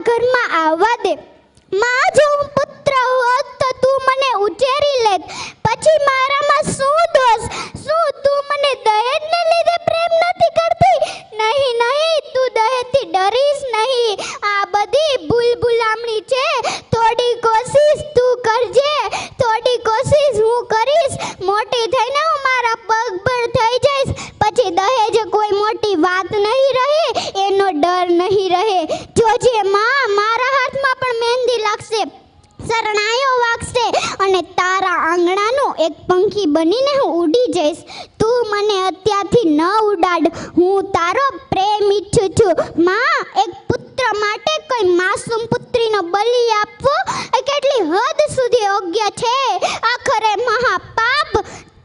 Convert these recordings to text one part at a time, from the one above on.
ઘરમાં આવવા દે. માં, જો હું પુત્ર હોત તો તું મને ઉછેરી લેત. પછી મારામાં શું દોષ? શું તું મને દહેજને લીધે પ્રેમ નથી કરતી? નહીં નહીં, તું દહેજથી ડરીશ નહીં. આ બધી ભૂલભુલામણી છે. થોડી કોશિશ તું કરજે, થોડી કોશિશ હું કરીશ. મોટી થઈને હું મારા પગ પર થઈ જઈશ. પછી દહેજ કોઈ મોટી વાત નહીં રહે, એનો ડર નહીં રહે. જોજે માં, મારા હાથમાં પણ મહેંદી લાગશે, શરણાઈઓ વાગશે અને તારા આંગણાનું એક પંખી બનીને હું ઉડી જઈશ. તું મને અત્યારથી ન ઉડાડ. હું તારો પ્રેમ ઈચ્છું છું. માં, એક પુત્ર માટે કોઈ માસૂમ પુત્રીનો બલિ આપવો એ કેટલી હદ સુધી યોગ્ય છે? આખરે મહાપાપ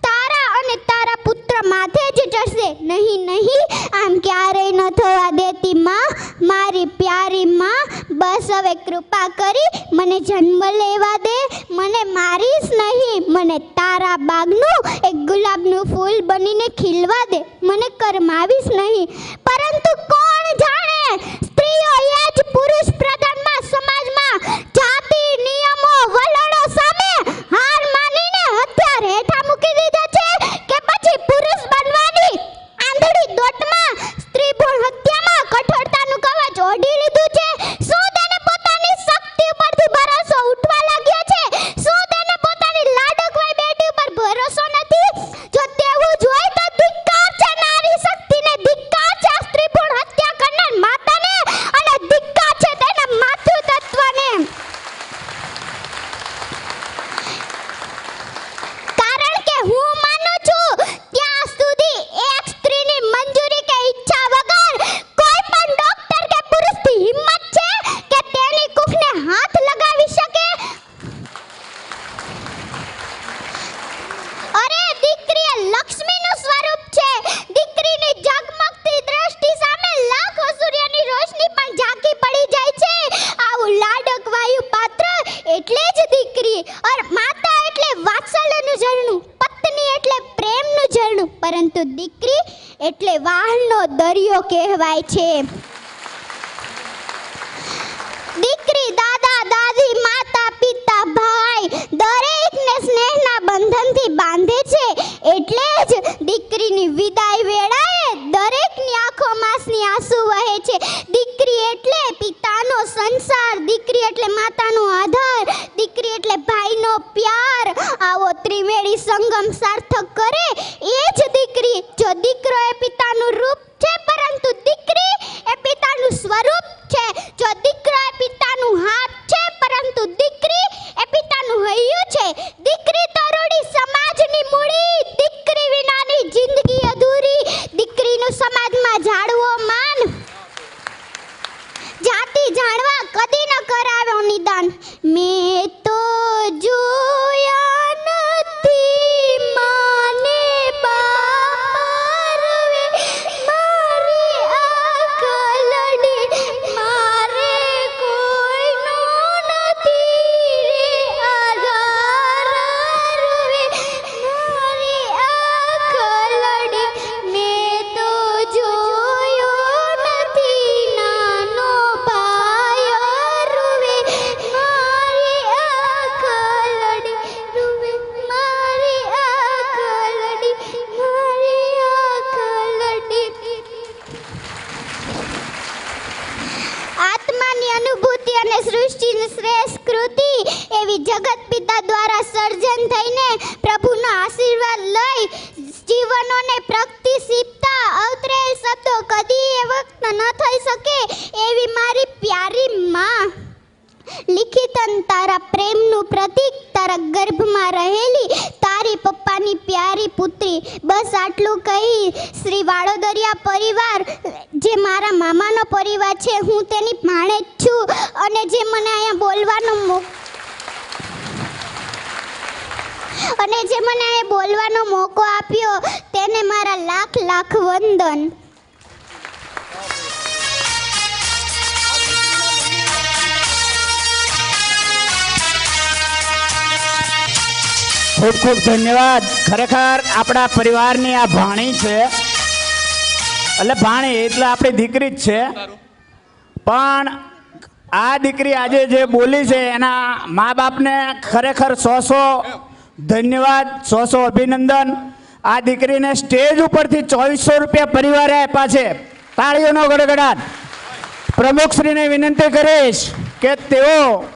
તારા અને તારા પુત્ર માથે જ ચડશે. નહીં નહીં, આમ ક્યારેય ન થવા દેતી માં, મારી પ્યારી માં. બસ હવે કૃપા કરી મને જન્મ લેવા દે. મને મારીશ નહીં, મને તારા બાગનું એક ગુલાબનું ફૂલ બનીને ખીલવા દે. મને કરમાવીશ નહીં. પરંતુ કોણ જાણે, સ્ત્રીઓ એ જ પુરુષ પ્રધાનમાં સમાજમાં જાતિ નિયમો વલણો સામે હાર માનીને હથિયાર હેઠા મૂકી દીધા છે કે પછી પુરુષ બનવાની આંધળી દોટમાં સ્ત્રી ભ્રૂણ હત્યામાં કઠોરતાનું કવચ ઓઢી લીધું છે. શું તેને પોતાની શક્તિ ઉપરથી ભરોસો ઉઠવા લાગ્યો છે? શું તેને પોતાની લાડકવાઈ બેટી ઉપર ભરોસો નથી? જો તેવું જ હોય તો ધિક્કાર છે નારી શક્તિને, ધિક્કાર છે સ્ત્રી ભ્રૂણ હત્યા કરનાર માતાને અને ધિક્કાર છે તેના માતૃતત્વને. કારણ કે હું માનું છું ત્યાં સુધી એક સ્ત્રીની મંજૂરી કે ઈચ્છા વગર કોઈ પણ ડોક્ટર કે પુરુષની હિંમત છે કે તેની કુખને હાથ લગાવી શકે? અરે, દીકરી એ લક્ષ્મીનું સ્વરૂપ છે. દીકરીની ઝગમગતી દ્રષ્ટિ સામે લાખો સૂર્યની રોશની પણ ઝાંકી પડી જાય છે. આવું લાડક વાયુ પાત્ર એટલે જ દીકરી. और માતા એટલે વાત્સલ્યનું ઝરણું, પત્ની એટલે પ્રેમનું ઝરણું, પરંતુ દીકરી એટલે વાહનો દરિયો કહેવાય છે. દીકરી દાદા દાદી માતા પિતા ભાઈ દરેકને સ્નેહના બંધનથી બાંધે છે. એટલે જ દીકરીની વિદાય વેળાએ દરેકની આંખોમાંસની આંસુ વહે છે. દીકરી એટલે પિતાનો સંસાર, દીકરી એટલે માતાનો આધાર, દીકરી એટલે ભાઈનો પ્યાર. આવો ત્રિવેણી સંગમ સાર્થક કરે એ જ દીકરી. જો દીકરો એ પિતાનું રૂપ છે, પરંતુ દીકરી એ પિતાનું સ્વરૂપ છે. જો દીકરો એ પિતાનું હાથ છે, પરંતુ દીકરી એ પિતાનું હૈયું છે. દીકરી તરુણી સમાજની મૂડી, દીકરી વિનાની જિંદગી અધૂરી. દીકરીનું સમાજમાં જાળવો માન, જાતિ જાણવા કદી ન કરાવ્યો નિદાન. મેં તો જોયા નથી માને બારવે, મારી આંખ લડી મારે કોઈનો નથી રે આધાર રૂવે. મારી આંખ લડી મેં તો જોયો નથી નાનો ભાઈ રૂવે. મારી આંખ લડી રૂવે, મારી આંખ લડી, મારી આંખ લડી. આત્માની અનુભૂતિ અને સૃષ્ટિની શ્રેષ્ઠ કૃતિ એવી જગત પિતા દ્વારા સર્જન થઈને પ્રભુનો આશીર્વાદ લઈ જીવનોને પ્રગતિશીલતા અવતરેલ શબ્દો કદી એ વખત ન થઈ શકે એવી મારી પ્યારી માં. લિખિતન તારા પ્રેમનું પ્રતીક, તારા ગર્ભમાં રહેલી તારી પપ્પાની પ્યારી પુત્રી. બસ આટલું કહી શ્રી વાડોદરિયા પરિવાર જે મારા મામાનો પરિવાર છે, હું તેની ભાણેજ છું. અને જે મને અહીંયા બોલવાનો મોકો આપ્યો તેને મારા લાખ લાખ વંદન. ખૂબ ખૂબ ધન્યવાદ. ખરેખર આપણા પરિવારની આ ભાણી છે, એટલે ભાણી એટલે આપણી દીકરી જ છે. પણ આ દીકરી આજે જે બોલી છે એના મા બાપને ખરેખર 100 ધન્યવાદ, 100 અભિનંદન. આ દીકરીને સ્ટેજ ઉપરથી 2400 રૂપિયા પરિવારે આપ્યા છે. તાળીઓનો ગડગડાટ. પ્રમુખશ્રીને વિનંતી કરીશ કે તેઓ